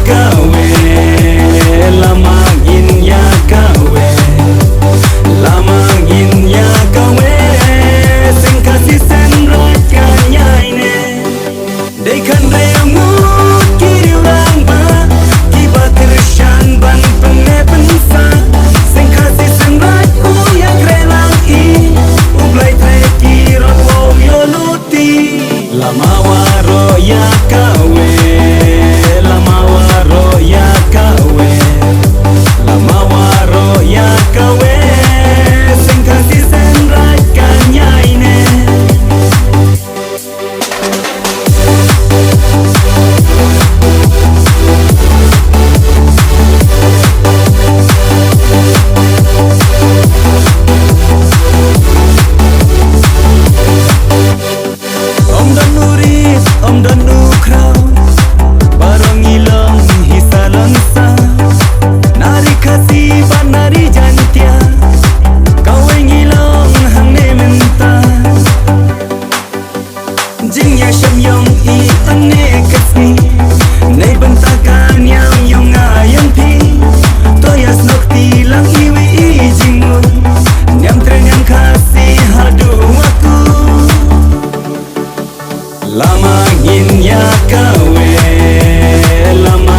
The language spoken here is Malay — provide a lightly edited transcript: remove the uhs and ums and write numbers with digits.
kawe, lama gin ya kawe, lama gin ya kawe, sing kasih sen rakanya ini, dekan remu kiri orang ba, kiba tershan ban pengepensa, sing kasih sen raku ya krelang I, ublay treki rotwo yoluti, lama waro ya kawe. Lama waro ya kawe, lama waro ya kawe, sing kasih sen rakanya ini. Om dan nuri, om dan nukrau. Barang hilang hisalan sa Nari kasih ban nari jantia Kau yang hilang hang ne menta Jing ya syam yong I ane kasih Nei bentakan yang yong ayam pi Toyas nok tilang iwi I jingmu Nyam trenyam kasih hadu aku Lama gin ya kawe, lama